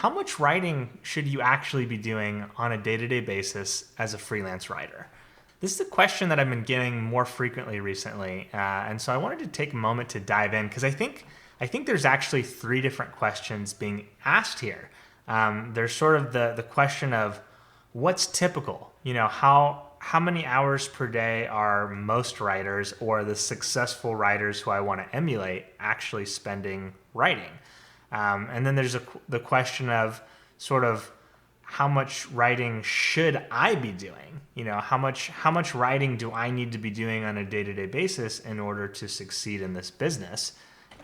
how much writing should you actually be doing on a day-to-day basis as a freelance writer? This is a question that I've been getting more frequently recently, and so I wanted to take a moment to dive in because I think there's actually three different questions being asked here. There's sort of the question of what's typical. How many hours per day are most writers or the successful writers who I want to emulate actually spending writing? And then there's the question of sort of how much writing should I be doing? How much writing do I need to be doing on a day-to-day basis in order to succeed in this business?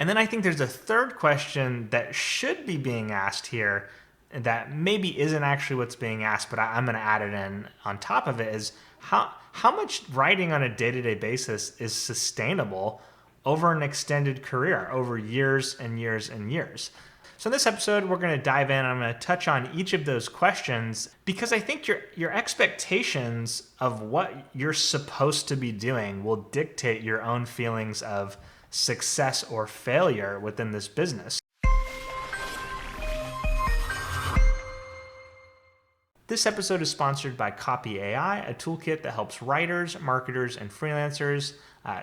And then I think there's a third question that should be being asked here that maybe isn't actually what's being asked, but I'm going to add it in on top of it is how much writing on a day-to-day basis is sustainable over an extended career, over years and years and years. So in this episode, we're going to dive in. I'm going to touch on each of those questions because I think your expectations of what you're supposed to be doing will dictate your own feelings of success or failure within this business. This episode is sponsored by Copy AI, a toolkit that helps writers, marketers, and freelancers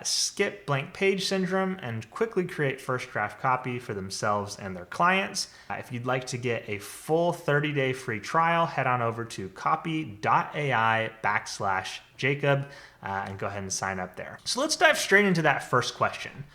skip blank page syndrome and quickly create first draft copy for themselves and their clients. If you'd like to get a full 30-day free trial, head on over to copy.ai/Jacob and go ahead and sign up there. So let's dive straight into that first question.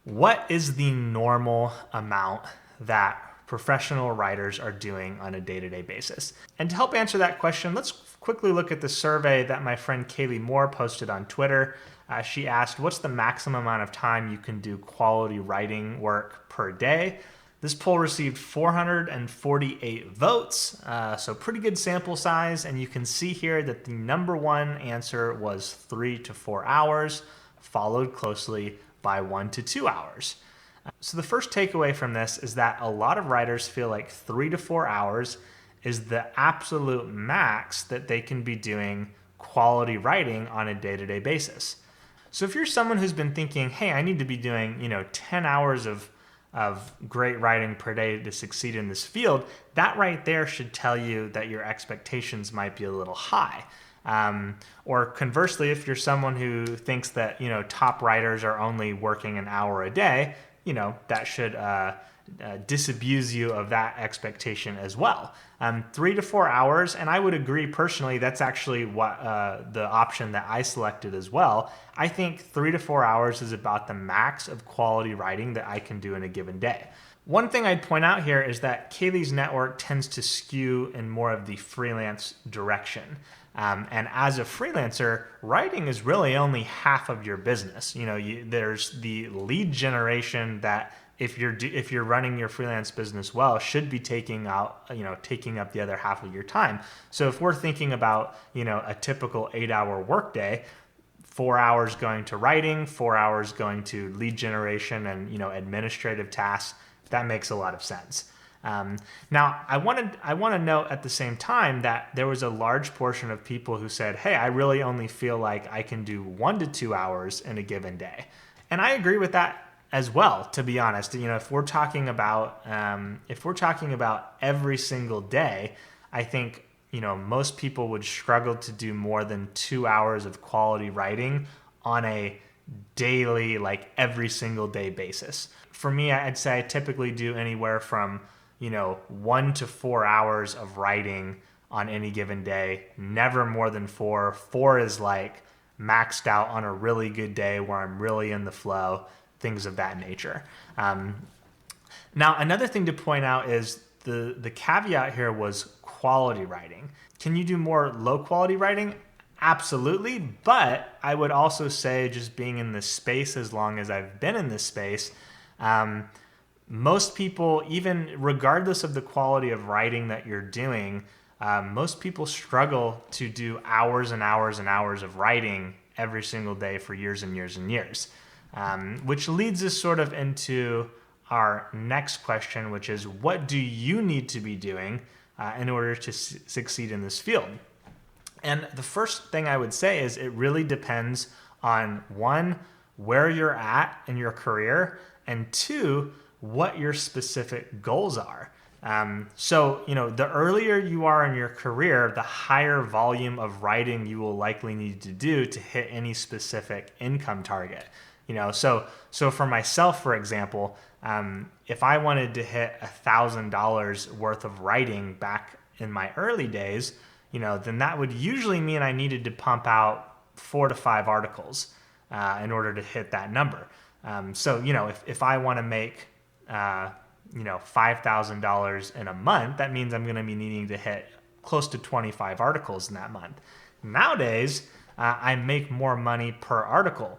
What is the normal amount that professional writers are doing on a day-to-day basis? And to help answer that question, let's quickly look at the survey that my friend Kaylee Moore posted on Twitter. She asked, what's the maximum amount of time you can do quality writing work per day? This poll received 448 votes, so pretty good sample size. And you can see here that the number one answer was 3 to 4 hours, followed closely by 1 to 2 hours. So the first takeaway from this is that a lot of writers feel like 3 to 4 hours is the absolute max that they can be doing quality writing on a day-to-day basis. So if you're someone who's been thinking, hey, I need to be doing 10 hours of great writing per day to succeed in this field, that right there should tell you that your expectations might be a little high. Or conversely, if you're someone who thinks that top writers are only working an hour a day, that should disabuse you of that expectation as well. 3 to 4 hours, and I would agree personally, that's actually what the option that I selected as well. I think 3 to 4 hours is about the max of quality writing that I can do in a given day. One thing I'd point out here is that Kaylee's network tends to skew in more of the freelance direction. And as a freelancer, writing is really only half of your business. There's the lead generation that if you're running your freelance business well, should be taking up the other half of your time. So if we're thinking about a typical 8-hour workday, 4 hours going to writing, 4 hours going to lead generation and administrative tasks, that makes a lot of sense. Now, I want to note at the same time that there was a large portion of people who said, hey, I really only feel like I can do 1 to 2 hours in a given day. And I agree with that as well, to be honest. If we're talking about every single day, I think most people would struggle to do more than 2 hours of quality writing on a daily, like every single day basis. For me, I'd say I typically do anywhere from 1 to 4 hours of writing on any given day, never more than 4. 4 is like maxed out on a really good day where I'm really in the flow, things of that nature. Now, another thing to point out is the caveat here was quality writing. Can you do more low quality writing? Absolutely. But I would also say, just being in this space as long as I've been in this space, most people, even regardless of the quality of writing that you're doing, most people struggle to do hours and hours and hours of writing every single day for years and years and years. Which leads us sort of into our next question, which is, what do you need to be doing in order to succeed in this field? And the first thing I would say is it really depends on, one, where you're at in your career, and two, what your specific goals are. So, the earlier you are in your career, the higher volume of writing you will likely need to do to hit any specific income target. So for myself, for example, if I wanted to hit $1,000 worth of writing back in my early days, then that would usually mean I needed to pump out 4 to 5 articles in order to hit that number. So, if I want to make $5,000 in a month, that means I'm going to be needing to hit close to 25 articles in that month. Nowadays, I make more money per article.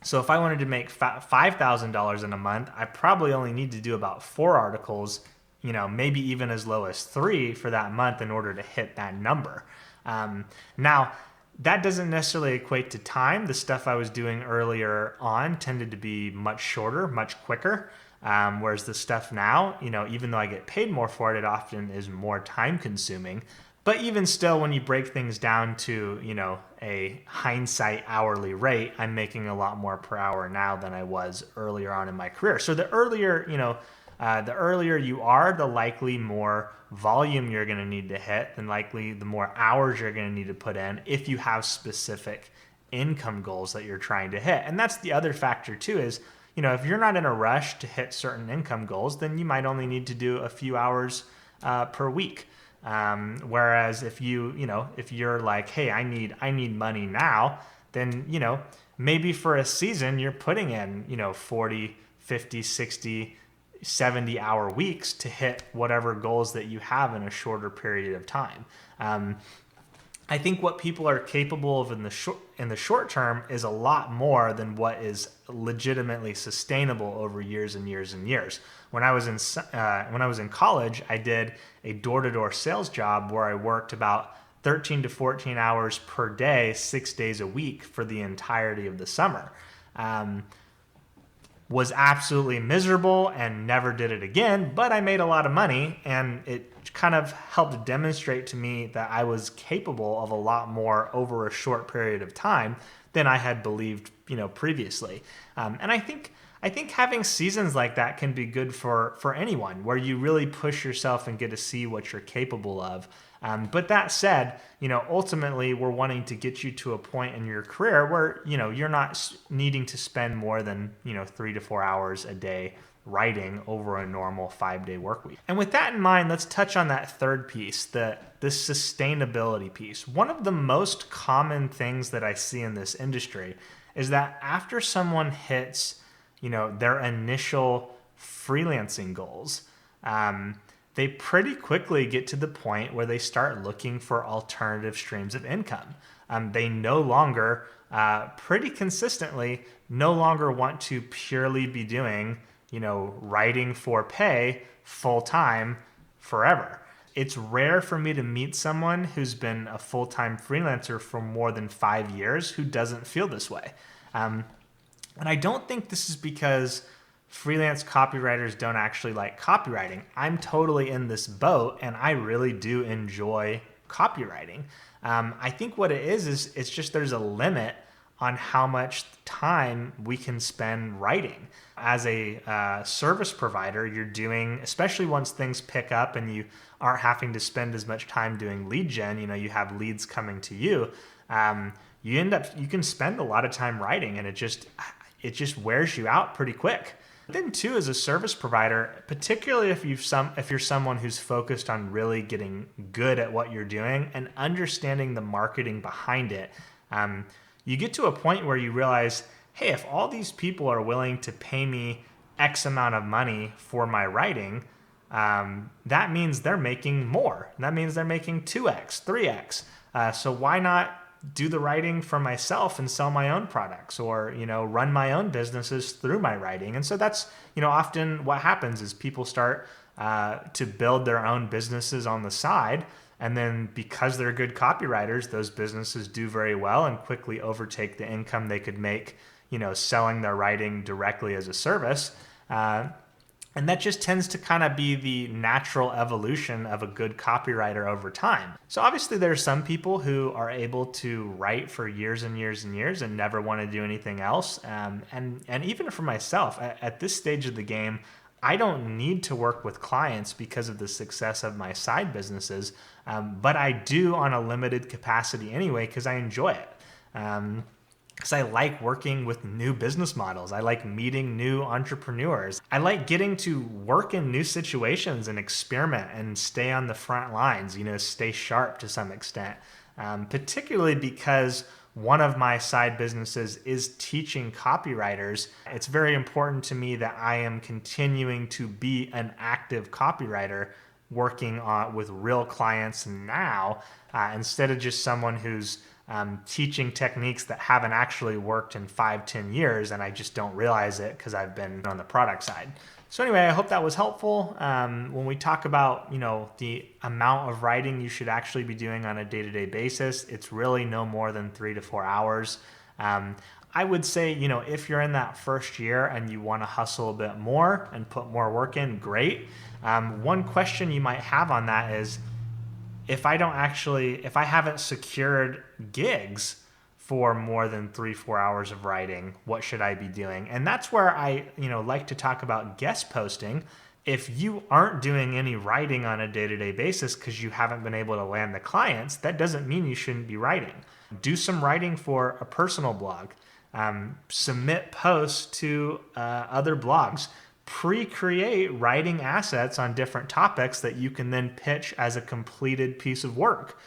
So if I wanted to make $5,000 in a month, I probably only need to do about 4 articles, maybe even as low as 3 for that month in order to hit that number. Now, that doesn't necessarily equate to time. The stuff I was doing earlier on tended to be much shorter, much quicker. Whereas the stuff now, even though I get paid more for it, it often is more time consuming. But even still, when you break things down to, a hindsight hourly rate, I'm making a lot more per hour now than I was earlier on in my career. So the earlier you are, the likely more volume you're going to need to hit, and likely the more hours you're going to need to put in if you have specific income goals that you're trying to hit. And that's the other factor too is, if you're not in a rush to hit certain income goals, then you might only need to do a few hours per week. Whereas if you're like, hey, I need money now, then, maybe for a season you're putting in, 40, 50, 60, 70 hour weeks to hit whatever goals that you have in a shorter period of time. I think what people are capable of in the short term is a lot more than what is legitimately sustainable over years and years and years. When I was in college, I did a door-to-door sales job where I worked about 13 to 14 hours per day, 6 days a week for the entirety of the summer. Was absolutely miserable and never did it again, but I made a lot of money, and it kind of helped demonstrate to me that I was capable of a lot more over a short period of time than I had believed, previously. And I think having seasons like that can be good for anyone, where you really push yourself and get to see what you're capable of. But that said, ultimately we're wanting to get you to a point in your career where, you're not needing to spend more than, 3 to 4 hours a day writing over a normal 5-day work week. And with that in mind, let's touch on that third piece, the sustainability piece. One of the most common things that I see in this industry is that after someone hits, their initial freelancing goals, they pretty quickly get to the point where they start looking for alternative streams of income. They no longer, pretty consistently, no longer want to purely be doing, writing for pay full time forever. It's rare for me to meet someone who's been a full-time freelancer for more than 5 years who doesn't feel this way. And I don't think this is because freelance copywriters don't actually like copywriting. I'm totally in this boat, and I really do enjoy copywriting. I think what it is it's just there's a limit on how much time we can spend writing. As a service provider, you're doing, especially once things pick up and you aren't having to spend as much time doing lead gen, you have leads coming to you, you can spend a lot of time writing, and it just wears you out pretty quick. Then too, as a service provider, particularly if you're someone who's focused on really getting good at what you're doing and understanding the marketing behind it, you get to a point where you realize, hey, if all these people are willing to pay me X amount of money for my writing, that means they're making more. That means they're making 2X, 3X. So why not do the writing for myself and sell my own products, or, run my own businesses through my writing? And so that's, often what happens is people start to build their own businesses on the side. And then because they're good copywriters, those businesses do very well and quickly overtake the income they could make, selling their writing directly as a service. And that just tends to kind of be the natural evolution of a good copywriter over time. So obviously there are some people who are able to write for years and years and years and never want to do anything else. And even for myself, at this stage of the game, I don't need to work with clients because of the success of my side businesses, but I do on a limited capacity anyway because I enjoy it. Because I like working with new business models. I like meeting new entrepreneurs. I like getting to work in new situations and experiment and stay on the front lines, stay sharp to some extent. Particularly because one of my side businesses is teaching copywriters. It's very important to me that I am continuing to be an active copywriter working with real clients now, instead of just someone who's teaching techniques that haven't actually worked in 5-10 years and I just don't realize it because I've been on the product side. So anyway, I hope that was helpful. When we talk about the amount of writing you should actually be doing on a day-to-day basis, it's really no more than 3 to 4 hours. I would say, if you're in that first year and you want to hustle a bit more and put more work in, great. One question you might have on that is, if I haven't secured gigs for more than 3-4 hours of writing, what should I be doing? And that's where I, like to talk about guest posting. If you aren't doing any writing on a day-to-day basis because you haven't been able to land the clients, that doesn't mean you shouldn't be writing. Do some writing for a personal blog. Submit posts to other blogs. Pre-create writing assets on different topics that you can then pitch as a completed piece of work.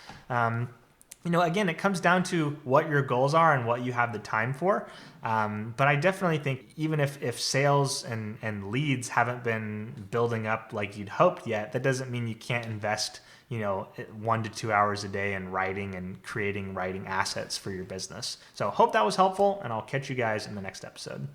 Again, it comes down to what your goals are and what you have the time for. But I definitely think even if sales and leads haven't been building up like you'd hoped yet, that doesn't mean you can't invest 1 to 2 hours a day in writing and creating writing assets for your business. So hope that was helpful, and I'll catch you guys in the next episode.